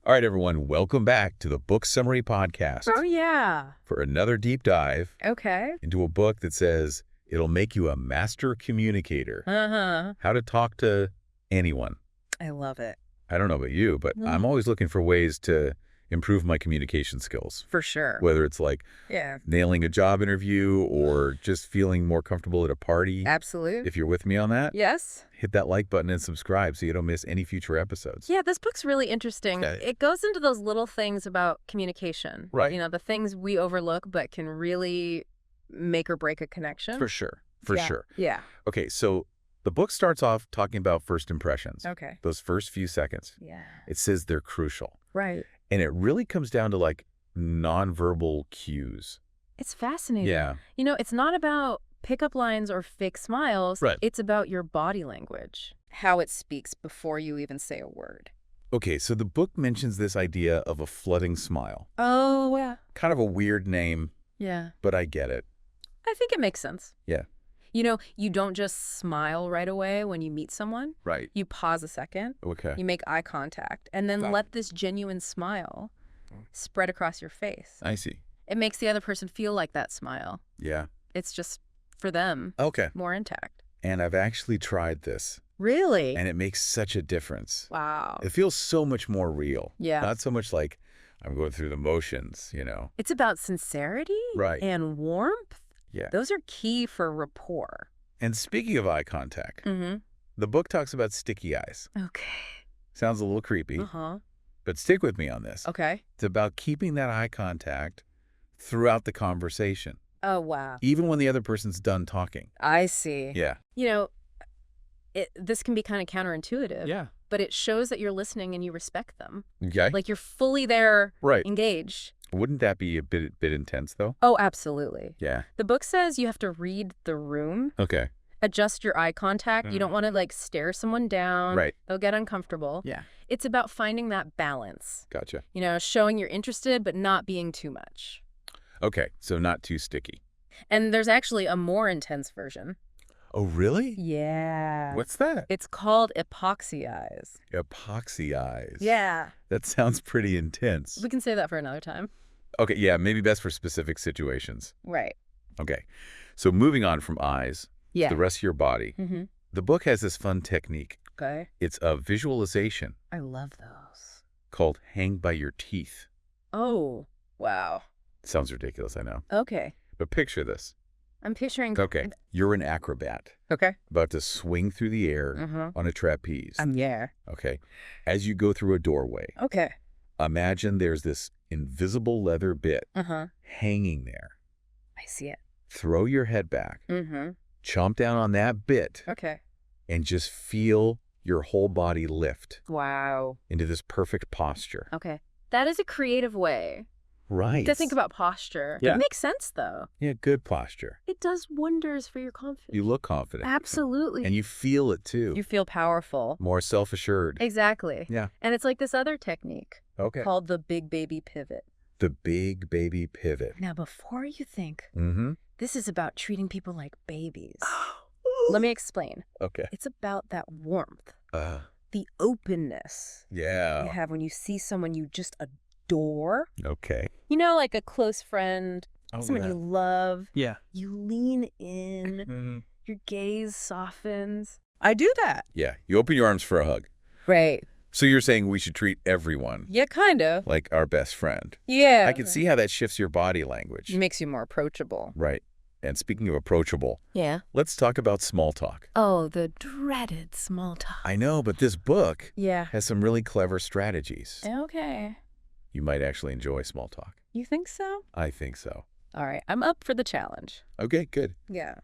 All right, everyone, welcome back to the Book Summary Podcast. Oh, yeah. For another deep dive Okay. into a book that says it'll make you a master communicator. Uh-huh. How to talk to anyone. I love it. I don't know about you, but I'm always looking for ways to improve my communication skills. For sure. Whether it's like nailing a job interview or just feeling more comfortable at a party. Absolutely. If you're with me on that, Yes. hit that like button and subscribe so you don't miss any future episodes. Yeah, this book's really interesting. Okay. It goes into those little things about communication. Right. You know, the things we overlook but can really make or break a connection. For sure. For sure. Yeah. Okay, so the book starts off talking about first impressions. Okay. Those first few seconds. Yeah. It says they're crucial. Right. And it really comes down to like nonverbal cues. It's fascinating. Yeah. You know, it's not about pickup lines or fake smiles. Right. It's about your body language, how it speaks before you even say a word. Okay, so the book mentions this idea of a flooding smile. Oh, yeah. Kind of a weird name, Yeah. but I get it. I think it makes sense. Yeah. You know, you don't just smile right away when you meet someone. Right. You pause a second. Okay. You make eye contact, and then let this genuine smile spread across your face. I see. It makes the other person feel like that smile. Yeah. It's just, for them, Okay. more intact. And I've actually tried this, Really? and it makes such a difference. Wow. It feels so much more real. Yeah. Not so much like I'm going through the motions, you know. It's about sincerity Right. and warmth. Yeah. Those are key for rapport. And speaking of eye contact, Mm-hmm. the book talks about sticky eyes. Okay. Sounds a little creepy, Uh-huh. but stick with me on this. Okay. It's about keeping that eye contact throughout the conversation, Oh, wow. even when the other person's done talking. I see. Yeah. You know, this can be kind of counterintuitive. Yeah. But it shows that you're listening and you respect them. Okay. Like you're fully there, Right. engaged. Wouldn't that be a bit intense, though? Oh, absolutely. Yeah. The book says you have to read the room, Okay. adjust your eye contact. You don't want to like stare someone down. Right. They'll get uncomfortable. Yeah. It's about finding that balance. Gotcha. You know, showing you're interested, but not being too much. Okay. So not too sticky. And there's actually a more intense version. Oh, really? Yeah. What's that? It's called epoxy eyes. Epoxy eyes. Yeah. That sounds pretty intense. We can say that for another time. Okay. Yeah. Maybe best for specific situations. Right. Okay. So moving on from eyes Yeah. to the rest of your body, Mm-hmm. the book has this fun technique. Okay. It's a visualization I love those. called hang by your teeth. Oh, wow. Sounds ridiculous, I know. Okay. But picture this. I'm picturing. Okay. You're an acrobat Okay. about to swing through the air Mm-hmm. on a trapeze. Yeah. Okay. As you go through a doorway, Okay. imagine there's this invisible leather bit Uh-huh. hanging there. I see it. Throw your head back, Mm-hmm. chomp down on that bit, Okay. and just feel your whole body lift Wow. into this perfect posture. Okay. That is a creative way Right. to think about posture. Yeah. It makes sense, though. Yeah, good posture. It does wonders for your confidence. You look confident. Absolutely. And you feel it too. You feel powerful. More self-assured. Exactly. Yeah. And it's like this other technique Okay. called the big baby pivot. The big baby pivot. Now, before you think Mm-hmm. this is about treating people like babies, let me explain. Okay. It's about that warmth, Uh, the openness you yeah. have when you see someone you just adore. Okay. You know, like a close friend, Oh, someone yeah. you love. Yeah. You lean in, Mm-hmm. your gaze softens. I do that. Yeah. You open your arms for a hug. Right. So you're saying we should treat everyone Yeah, kind of. like our best friend. Yeah. I can see how that shifts your body language. It makes you more approachable. Right. And speaking of approachable, Yeah. let's talk about small talk. Oh, the dreaded small talk. I know, but this book Yeah. has some really clever strategies. Okay. You might actually enjoy small talk. You think so? I think so. All right. I'm up for the challenge. Okay, good. Yeah.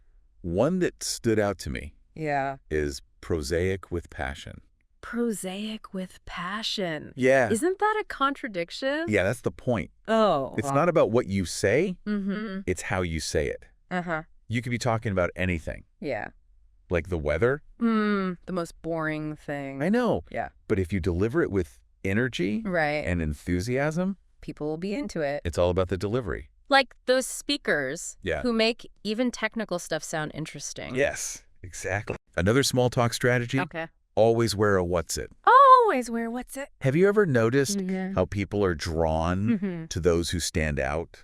One that stood out to me Yeah. is prosaic with passion. Prosaic with passion. Yeah. Isn't that a contradiction? Yeah, that's the point. Oh. It's not about what you say, Mm-hmm. it's how you say it. Uh-huh. You could be talking about anything, Yeah. like the weather. The most boring thing. I know. Yeah. But if you deliver it with energy Right. and enthusiasm, People will be into it. it's all about the delivery. Like those speakers Yeah. who make even technical stuff sound interesting. Yes, exactly. Another small talk strategy, Okay. always wear a what's it. Oh, always wear what's it. Have you ever noticed Yeah. how people are drawn Mhm. to those who stand out?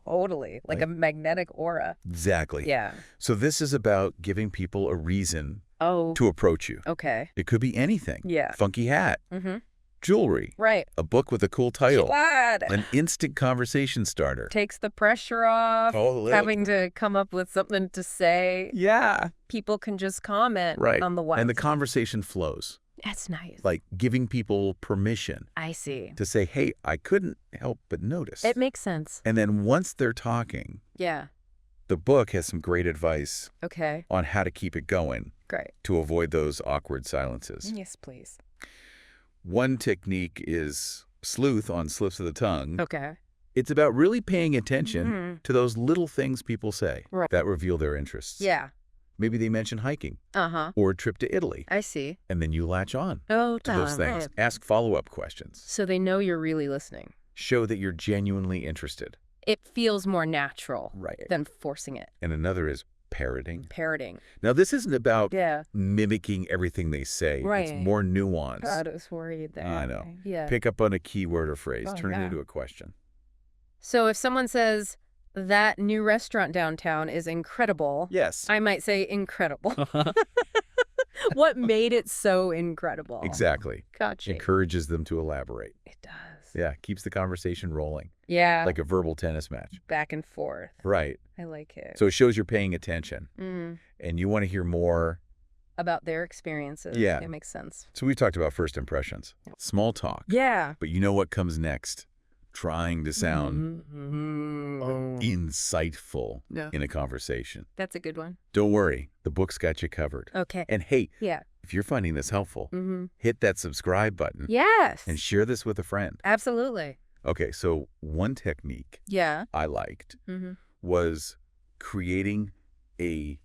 Totally. Like a magnetic aura. Exactly. Yeah. So this is about giving people a reason Oh, to approach you. okay. It could be anything. Yeah. Funky hat, Mm-hmm. jewelry, Right. a book with a cool title, Glad. an instant conversation starter. Takes the pressure off. Totally. Having to come up with something to say. Yeah. People can just comment Right. on the what. And the conversation flows. That's nice. Like giving people permission I see. to say, hey, I couldn't help but notice. It makes sense. And then once they're talking, Yeah. the book has some great advice Okay. on how to keep it going Great. to avoid those awkward silences. Yes, please. One technique is sleuth on slips of the tongue. Okay. It's about really paying attention Mhm. to those little things people say Right. that reveal their interests. Yeah. Maybe they mention hiking Uh-huh. or a trip to Italy, I see. and then you latch on Oh, to those things. time. Ask follow-up questions. So they know you're really listening. Show that you're genuinely interested. It feels more natural Right. than forcing it. And another is parroting. Parroting. Now, this isn't about Yeah. mimicking everything they say. It's Right. more nuanced. God, I was worried there. I know. Yeah. Pick up on a keyword or phrase. Oh, Turn it yeah. into a question. So if someone says, that new restaurant downtown is incredible, Yes. I might say incredible. What made it so incredible? Exactly. Gotcha. Encourages them to elaborate. It does. Yeah. Keeps the conversation rolling. Yeah. Like a verbal tennis match. Back and forth. Right. I like it. So it shows you're paying attention Mm. and you want to hear more. About their experiences. Yeah. It makes sense. So we talked about first impressions, small talk. Yeah. But you know what comes next? Trying to sound insightful Yeah. in a conversation. That's a good one. Don't worry. The book's got you covered. Okay. And hey, Yeah. if you're finding this helpful, Mm-hmm. hit that subscribe button Yes. and share this with a friend. Absolutely. Okay, so one technique Yeah. I liked Mm-hmm. was creating a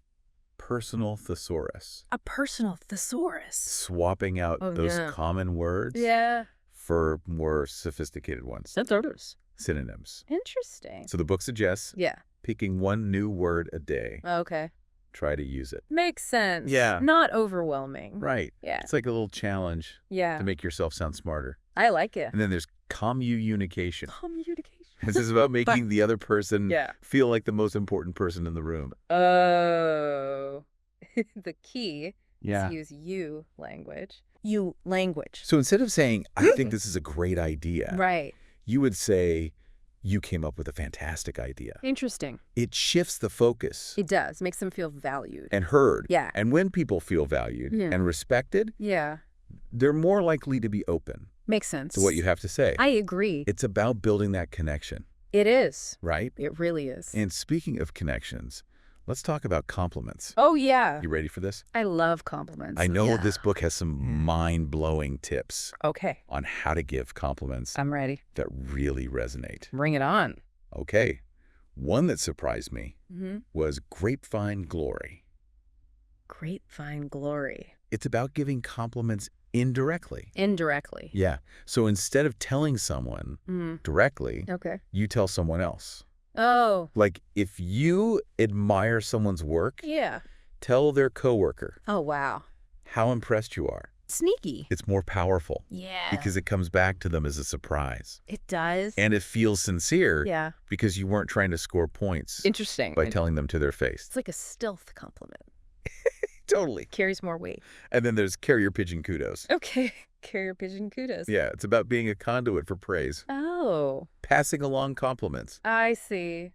personal thesaurus, A personal thesaurus. swapping out Oh, those yeah. common words Yeah. for more sophisticated ones, Thesaurus. synonyms. Interesting. So the book suggests Yeah. picking one new word a day. Okay. Try to use it. Makes sense. Yeah. Not overwhelming. Right. Yeah. It's like a little challenge Yeah. to make yourself sound smarter. I like it. And then there's communication. Communication. This is about making the other person Yeah. feel like the most important person in the room. Oh. The key is to use you language. You language. So instead of saying, I think this is a great idea, Right. you would say, you came up with a fantastic idea. Interesting. It shifts the focus It does. Makes them feel valued. and heard. Yeah. And when people feel valued Yeah. and respected, Yeah. they're more likely to be open Makes sense. to what you have to say. I agree. It's about building that connection, It is. right? It really is. And speaking of connections, let's talk about compliments. Oh, yeah. You ready for this? I love compliments. I know Yeah. this book has some mind-blowing tips Okay. on how to give compliments I'm ready. that really resonate. Bring it on. Okay. One that surprised me Mm-hmm. was grapevine glory. Grapevine glory. It's about giving compliments indirectly. Indirectly. Yeah. So instead of telling someone Mm. directly, Okay. you tell someone else. Oh. Like if you admire someone's work, Yeah. tell their coworker Oh, wow. how impressed you are. Sneaky. It's more powerful Yeah. because it comes back to them as a surprise. It does. And it feels sincere Yeah. because you weren't trying to score points Interesting. by telling them to their face. It's like a stealth compliment. Totally. Carries more weight. And then there's carrier pigeon kudos. Okay. Carrier pigeon kudos. Yeah, it's about being a conduit for praise, Oh. passing along compliments. I see.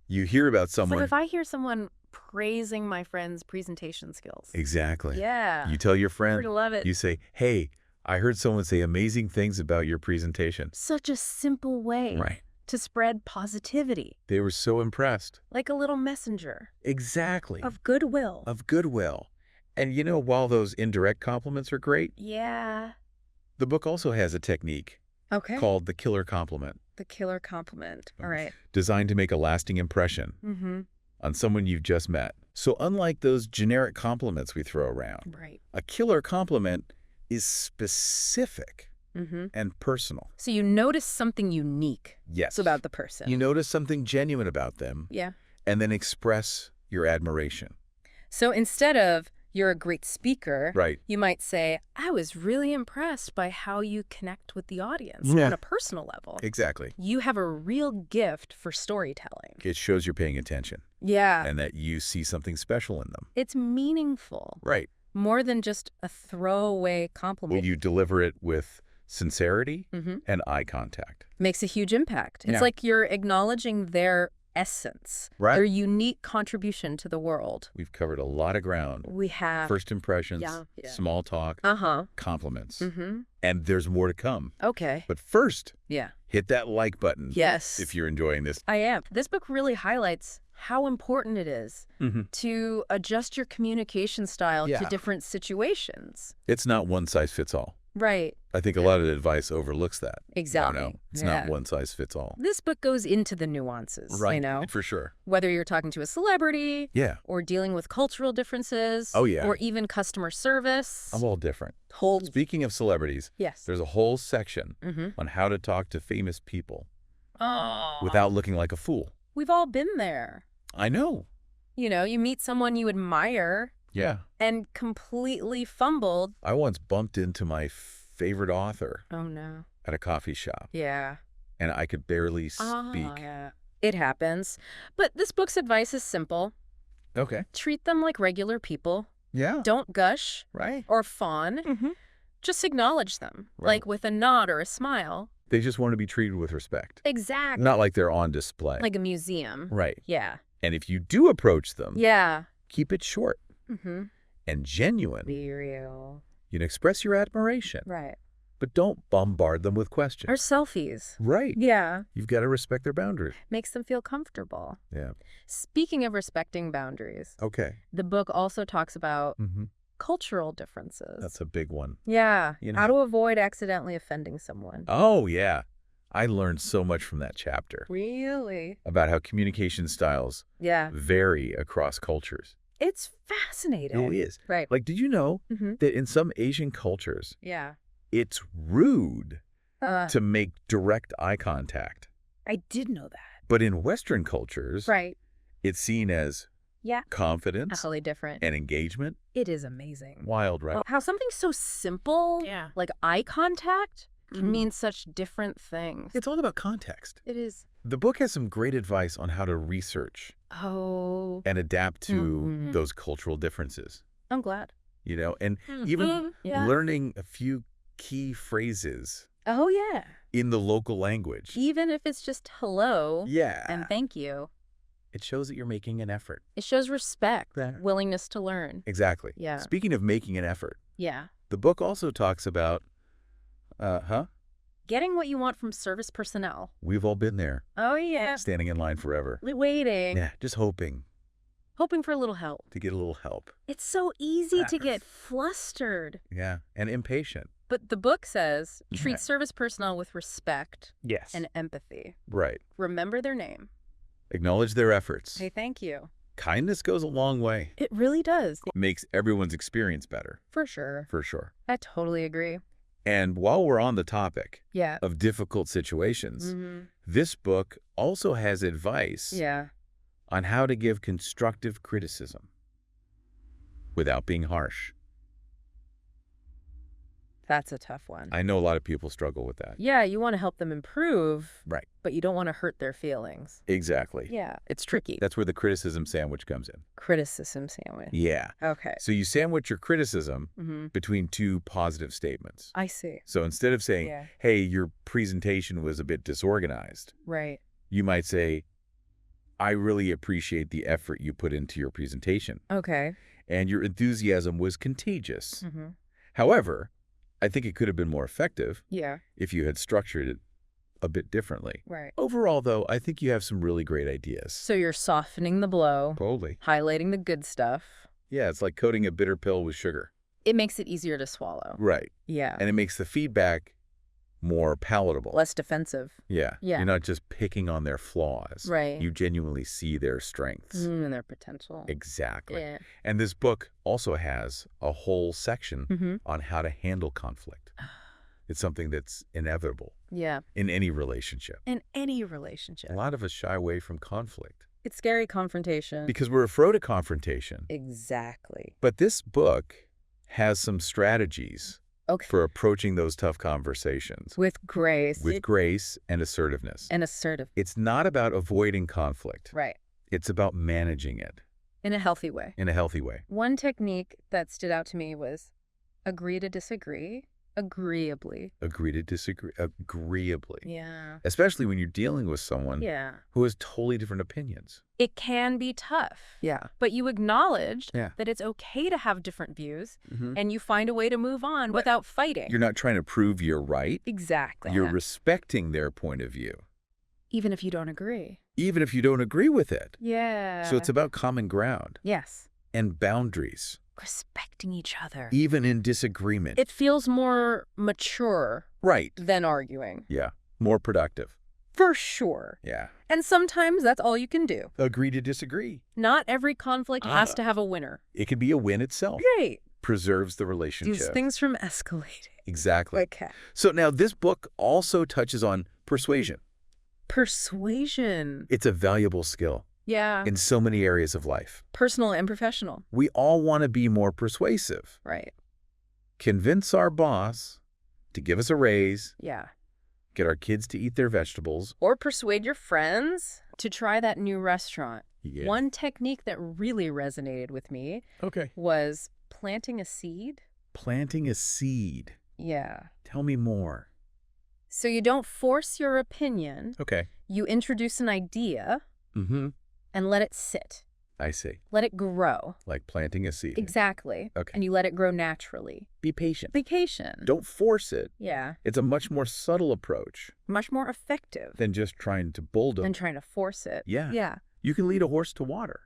You hear about It's like someone. if I hear someone praising my friend's presentation skills. Exactly. Yeah. You tell your I friend, love it. you say, hey, I heard someone say amazing things about your presentation. Such a simple way Right. to spread positivity. They were so impressed. Like a little messenger Exactly. of goodwill. Of goodwill. And you know, while those indirect compliments are great, Yeah. the book also has a technique Okay. called the killer compliment, The killer compliment. All right. designed to make a lasting impression Mm-hmm. on someone you've just met. So unlike those generic compliments we throw around, Right. a killer compliment is specific Mm-hmm. and personal. So you notice something unique Yes. about the person. You notice something genuine about them Yeah. and then express your admiration. So instead of, you're a great speaker, Right. you might say, I was really impressed by how you connect with the audience Yeah. on a personal level. Exactly. You have a real gift for storytelling. It shows you're paying attention. Yeah. And that you see something special in them. It's meaningful. Right. More than just a throwaway compliment. Will you deliver it with sincerity Mhm. and eye contact? Makes a huge impact. It's Yeah. like you're acknowledging their essence, Right. their unique contribution to the world. We've covered a lot of ground. We have. First impressions, Yeah. small talk, compliments. Mm-hmm. And there's more to come. Okay. But first, Yeah. hit that like button. Yes. If you're enjoying this. I am. This book really highlights how important it is to adjust your communication style to different situations. It's not one size fits all. Right. I think a lot of advice overlooks that. Exactly. No, it's not one size fits all. This book goes into the nuances, Right. you know? For sure. Whether you're talking to a celebrity Yeah. or dealing with cultural differences. Oh, yeah. Or even customer service. I'm all different. Whole. Speaking of celebrities, Yes. there's a whole section on how to talk to famous people without looking like a fool. We've all been there. I know. You know, you meet someone you admire Yeah. and completely fumbled. I once bumped into my favorite author Oh, no. at a coffee shop, Yeah. and I could barely speak. Yeah. It happens. But this book's advice is simple. Okay. Treat them like regular people. Yeah. Don't gush Right. or fawn. Just acknowledge them, Right. like with a nod or a smile. They just want to be treated with respect. Exactly. Not like they're on display. Like a museum. Right. Yeah. And if you do approach them, Yeah. keep it short and genuine. Be real. You can express your admiration, Right. but don't bombard them with questions. Or selfies. Right. Yeah. You've got to respect their boundaries. Makes them feel comfortable. Yeah. Speaking of respecting boundaries, Okay. the book also talks about Mm-hmm. cultural differences. That's a big one. Yeah. You know- How to avoid accidentally offending someone. Oh, yeah. I learned so much from that chapter Really? about how communication styles Yeah. vary across cultures. It's fascinating. It is. Right. Like, did you know Mhm. that in some Asian cultures, Yeah. it's rude Uh, to make direct eye contact? I did know that. But in Western cultures, Right. it's seen as Yeah. confidence Totally different. and engagement. It is amazing. Wild, right? How something so simple, like eye contact, can mean such different things. It's all about context. It is. The book has some great advice on how to research Oh, and adapt to those cultural differences, I'm glad. you know, and even Yeah. learning a few key phrases Oh, yeah. in the local language. Even if it's just hello Yeah. and thank you, It shows that you're making an effort. it shows respect, Yeah. willingness to learn. Exactly. Yeah. Speaking of making an effort, Yeah. the book also talks about, Getting what you want from service personnel. we've all been there, Oh, yeah. standing in line forever. Waiting. Yeah, just hoping Hoping for a little help. to get a little help. It's so easy to get flustered. Yeah, and impatient. But the book says treat Yeah. service personnel with respect Yes. and empathy. Right. Remember their name. Acknowledge their efforts. Say thank you. Kindness goes a long way. It really does. Makes everyone's experience better, For sure. for sure. I totally agree. And while we're on the topic Yeah. of difficult situations, this book also has advice Yeah. on how to give constructive criticism without being harsh. That's a tough one. I know a lot of people struggle with that. Yeah, you want to help them improve, Right. but you don't want to hurt their feelings. Exactly. Yeah, it's tricky. That's where the criticism sandwich comes in. Criticism sandwich. Yeah. Okay. So you sandwich your criticism between two positive statements. I see. So instead of saying, Yeah. hey, your presentation was a bit disorganized, Right. you might say, I really appreciate the effort you put into your presentation, Okay. and your enthusiasm was contagious. However, I think it could have been more effective Yeah. if you had structured it a bit differently. Right. Overall, though, I think you have some really great ideas. So you're softening the blow, Totally. highlighting the good stuff. Yeah, it's like coating a bitter pill with sugar. It makes it easier to swallow. Right. Yeah. And it makes the feedback more palatable. Less defensive. Yeah. Yeah. You're not just picking on their flaws. Right. You genuinely see their strengths. And their potential. Exactly. Yeah. And this book also has a whole section Mm-hmm. on how to handle conflict. It's something that's inevitable Yeah. in any relationship. In any relationship. A lot of us shy away from conflict. It's scary confrontation. because we're afraid of confrontation. Exactly. But this book has some strategies Okay. for approaching those tough conversations With grace. with grace and assertiveness. And assertive. It's not about avoiding conflict. Right. It's about managing it In a healthy way. in a healthy way. One technique that stood out to me was agree to disagree agreeably. Agree to disagree agreeably. Yeah. Especially when you're dealing with someone Yeah. who has totally different opinions. It can be tough. Yeah. But you acknowledge Yeah. that it's okay to have different views Mm-hmm. and you find a way to move on without fighting. You're not trying to prove you're right. Exactly. You're respecting their point of view, Even if you don't agree. even if you don't agree with it. Yeah. So it's about common ground Yes. and boundaries, Respecting each other. even in disagreement. It feels more mature Right. than arguing. Yeah. More productive. For sure. Yeah. And sometimes that's all you can do. Agree to disagree. Not every conflict has to have a winner. It could be a win itself. Right. Preserves the relationship. These things from escalating. Exactly. Okay. So now this book also touches on persuasion. Persuasion. It's a valuable skill Yeah. in so many areas of life. Personal and professional. We all want to be more persuasive. Right. Convince our boss to give us a raise, Yeah. get our kids to eat their vegetables. Or persuade your friends to try that new restaurant. Yeah. One technique that really resonated with me Okay. was planting a seed. Planting a seed. Yeah. Tell me more. So you don't force your opinion. Okay. You introduce an idea Mm-hmm. and let it sit. I see. Let it grow. Like planting a seed. Exactly. Okay. And you let it grow naturally. Be patient. Be patient. Don't force it. Yeah. It's a much more subtle approach Much more effective than just trying to bulldoze. than trying to force it. Yeah. Yeah. You can lead a horse to water.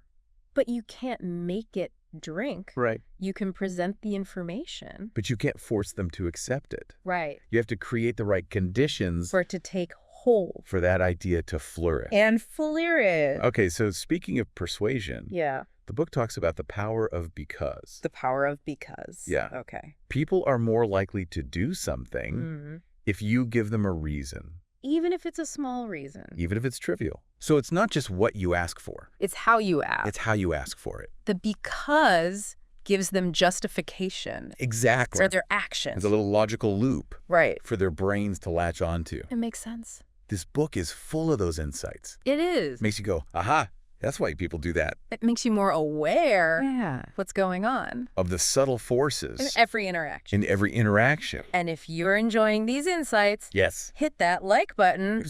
But you can't make it drink. Right. You can present the information. But you can't force them to accept it. Right. You have to create the right conditions For it to take hold. for that idea to flourish. And flourish. Okay, so speaking of persuasion, Yeah. the book talks about the power of because. The power of because. Yeah. Okay. People are more likely to do something Mm. if you give them a reason, Even if it's a small reason. even if it's trivial. So it's not just what you ask for. It's how you ask. It's how you ask for it. The because gives them justification Exactly. for their actions. It's a little logical loop Right. for their brains to latch onto. It makes sense. This book is full of those insights. It is. Makes you go, aha, that's why people do that. It makes you more aware Yeah. of what's going on Of the subtle in forces every interaction. in every interaction. And if you're enjoying these insights, Yes. hit that like button,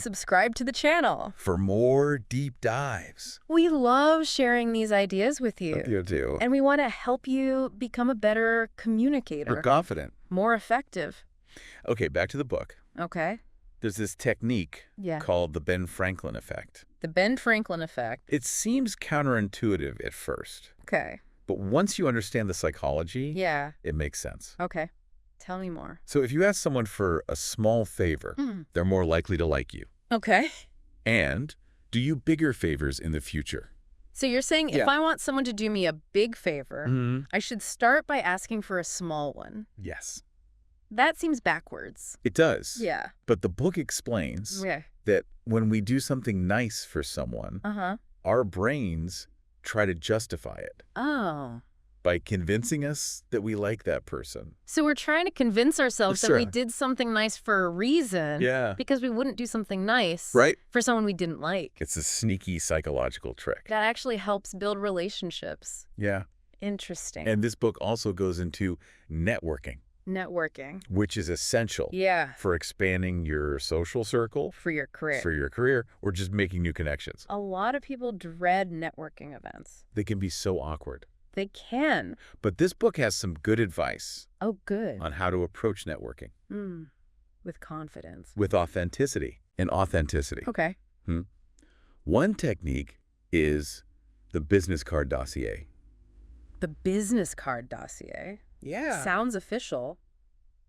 Subscribe to the channel. for more deep dives. We love sharing these ideas with you. You do. And we want to help you become a better communicator, We're confident. more effective. Okay, back to the book. Okay. There's this technique Yeah. called the Ben Franklin effect. The Ben Franklin effect. It seems counterintuitive at first, Okay. but once you understand the psychology, Yeah. it makes sense. Okay. Tell me more. So if you ask someone for a small favor, they're more likely to like you. Okay. And do you bigger favors in the future. So you're saying if Yeah. I want someone to do me a big favor, I should start by asking for a small one. Yes. That seems backwards. It does. Yeah. But the book explains Yeah. that when we do something nice for someone, Uh-huh. our brains try to justify it Oh. by convincing us that we like that person. So we're trying to convince ourselves Yes, that we sir. did something nice for a reason. Yeah. Because we wouldn't do something nice Right? for someone we didn't like. It's a sneaky psychological trick. That actually helps build relationships. Yeah. Interesting. And this book also goes into networking, Networking. which is essential Yeah. for expanding your social circle, For your career. for your career, or just making new connections. A lot of people dread networking events. They can be so awkward. They can. But this book has some good advice Oh, good. on how to approach networking With confidence. with authenticity and authenticity. Okay. One technique is the business card dossier. The business card dossier. Yeah. Sounds official.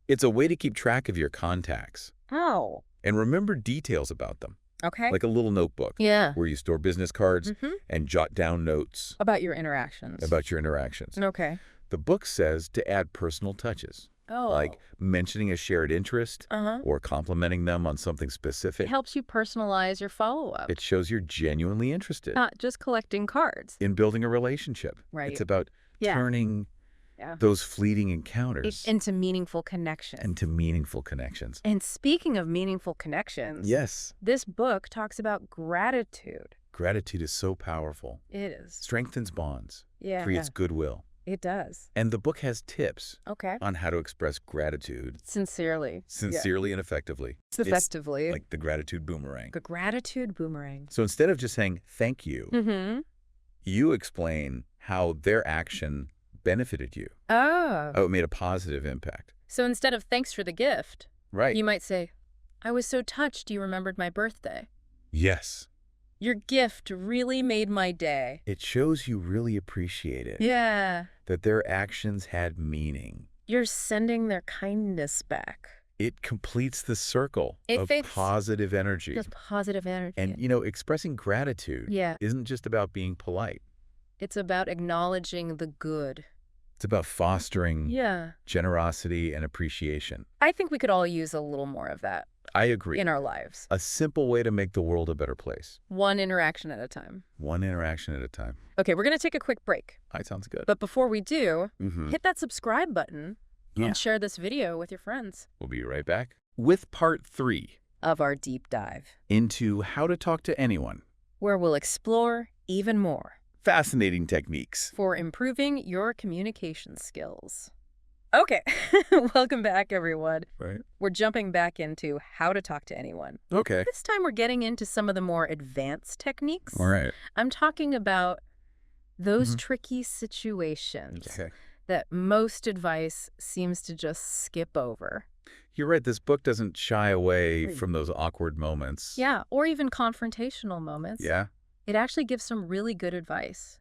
It's a way to keep track of your contacts Oh. and remember details about them, Okay. like a little notebook Yeah. where you store business cards and jot down notes About your interactions. about your interactions. Okay. The book says to add personal touches. Oh. Like mentioning a shared interest or complimenting them on something It specific. helps you personalize your follow-up. It shows you're genuinely interested Not just collecting cards. in building a relationship. Right. It's about turning those fleeting encounters into meaningful connections. And speaking of meaningful connections, yes, this book talks about gratitude. gratitude is so powerful. It is. Strengthens bonds. Yeah. Creates goodwill. It does. And the book has tips Okay. on how to express gratitude Sincerely. and effectively. Effectively. It's like the gratitude boomerang. The gratitude boomerang. So instead of just saying thank you, you explain how their action benefited you. Oh. How it made a positive impact. So instead of thanks for the gift, Right. you might say, I was so touched you remembered my birthday. Yes. Your gift really made my day. It shows you really appreciate it. Yeah. That their actions had meaning. You're sending their kindness back. It completes the circle of positive energy. Just positive energy. And, expressing gratitude isn't just about being polite. It's about acknowledging the good. It's about fostering generosity and appreciation. I think we could all use a little more of that. I agree. In our lives. A simple way to make the world a better place. One interaction at a time. One interaction at a time. Okay, we're going to take a quick break. That sounds good. But before we do, hit that subscribe button and share this video with your friends. We'll be right back with part 3 of our deep dive into how to talk to anyone, where we'll explore even more fascinating techniques for improving your communication skills. Okay, welcome back, everyone. Right. We're jumping back into how to talk to anyone. Okay. This time we're getting into some of the more advanced techniques. All right. I'm talking about those tricky situations that most advice seems to just skip over. You're right. This book doesn't shy away from those awkward moments. Yeah, or even confrontational moments. Yeah. It actually gives some really good advice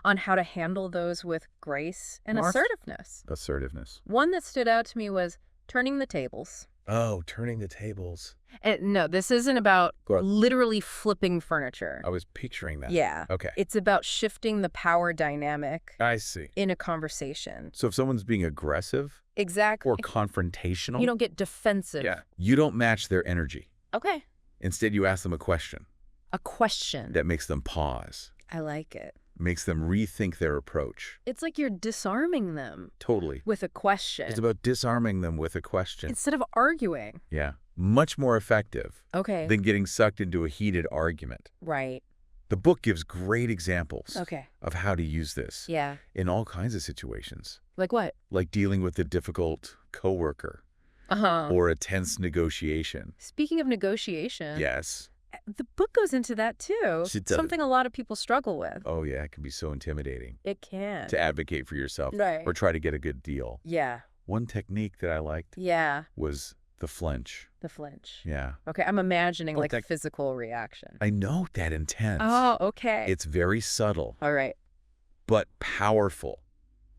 on how to handle those with grace and assertiveness. One that stood out to me was turning the tables. Oh, turning the tables. No, this isn't about literally flipping furniture. I was picturing that. Yeah. Okay. It's about shifting the power dynamic. I see. In a conversation. So if someone's being aggressive. Exactly. Or confrontational. You don't get defensive. Yeah. You don't match their energy. Okay. Instead, you ask them a question. A question. That makes them pause. I like it. Makes them rethink their approach. It's like you're disarming them. Totally. With a question. It's about disarming them with a question. Instead of arguing. Yeah. Much more effective. Okay. Than getting sucked into a heated argument. Right. The book gives great examples. Okay. Of how to use this. Yeah. In all kinds of situations. Like what? Like dealing with a difficult coworker. Or a tense negotiation. Speaking of negotiation. Yes. The book goes into that too. Something a lot of people struggle with. Oh, yeah. It can be so intimidating. It can. To advocate for yourself. Right. Or try to get a good deal. Yeah. One technique that I liked. Yeah. Was the flinch. The flinch. Yeah. Okay. I'm imagining like a physical reaction. I know, that intense. Oh, okay. It's very subtle. All right. But powerful.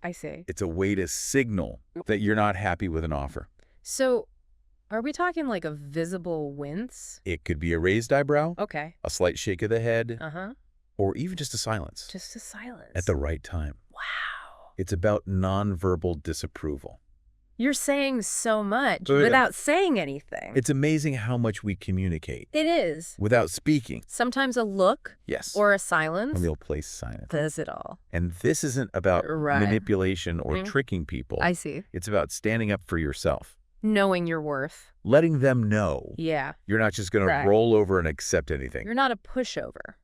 I see. It's a way to signal that you're not happy with an offer. So, are we talking like a visible wince? It could be a raised eyebrow. Okay. A slight shake of the head. Uh-huh. Or even just a silence. Just a silence. At the right time. Wow. It's about nonverbal disapproval. You're saying so much without saying anything. It's amazing how much we communicate. It is. Without speaking. Sometimes a look. Yes. Or a silence. A real place silence. Does it all. And this isn't about manipulation or tricking people. I see. It's about standing up for yourself. Knowing your worth. Letting them know. Yeah. You're not just going to roll over and accept anything. You're not a pushover.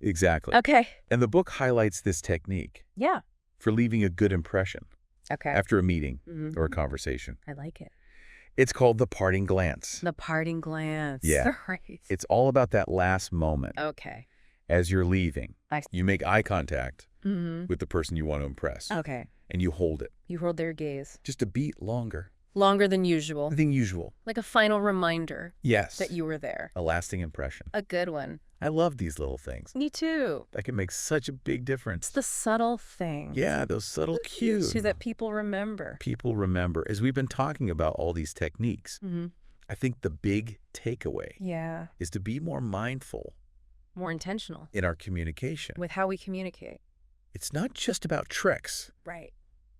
Exactly. Okay. And the book highlights this technique. Yeah. For leaving a good impression. Okay. After a meeting or a conversation. I like it. It's called the parting glance. The parting glance. Yeah. Right. It's all about that last moment. Okay. As you're leaving, you make eye contact with the person you want to impress. Okay. And you hold it. You hold their gaze. Just a beat longer. Longer than usual. Than usual. Like a final reminder. Yes. That you were there. A lasting impression. A good one. I love these little things. Me too. That can make such a big difference. It's the subtle things. Yeah, those subtle cues. So that people remember. People remember. As we've been talking about all these techniques, I think the big takeaway is to be more mindful. More intentional. In our communication. With how we communicate. It's not just about tricks. Right.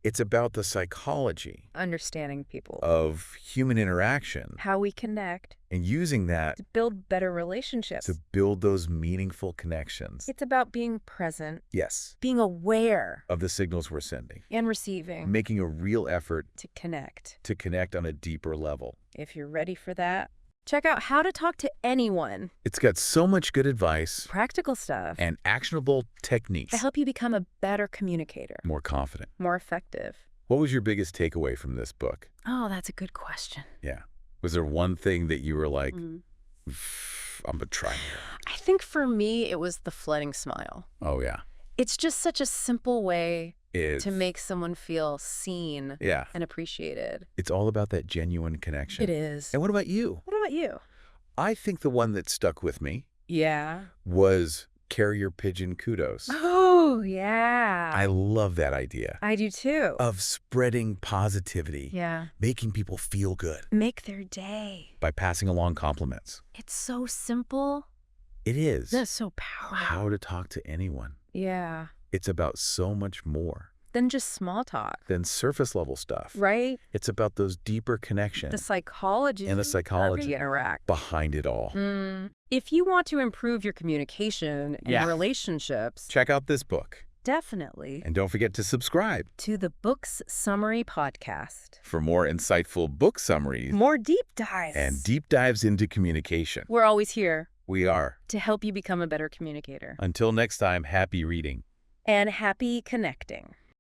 It's about the psychology. Understanding people. Of human interaction. How we connect. And using that. To build better relationships. To build those meaningful connections. It's about being present. Yes. Being aware. Of the signals we're sending. And receiving. Making a real effort. To connect. To connect on a deeper level. If you're ready for that, check out How to Talk to Anyone. It's got so much good advice. Practical stuff. And actionable techniques. To help you become a better communicator. More confident. More effective. What was your biggest takeaway from this book? Oh, that's a good question. Yeah. Was there one thing that you were like, I'm going to try here? I think for me, it was the flooding smile. Oh, yeah. It's just such a simple way to make someone feel seen and appreciated. It's all about that genuine connection. It is. And what about you? What about you? I think the one that stuck with me was carrier pigeon kudos. Oh, yeah. I love that idea. I do too. Of spreading positivity. Yeah. Making people feel good. Make their day. By passing along compliments. It's so simple. It is. That's so powerful. How to talk to anyone. Yeah. It's about so much more. Than just small talk. Than surface level stuff. Right? It's about those deeper connections. The psychology. And the psychology interact. behind it all. If you want to improve your communication and relationships. Check out this book. Definitely. And don't forget to subscribe. To the Books Summary Podcast. For more insightful book summaries. More deep dives. And deep dives into communication. We're always here. We are. To help you become a better communicator. Until next time, happy reading. And happy connecting.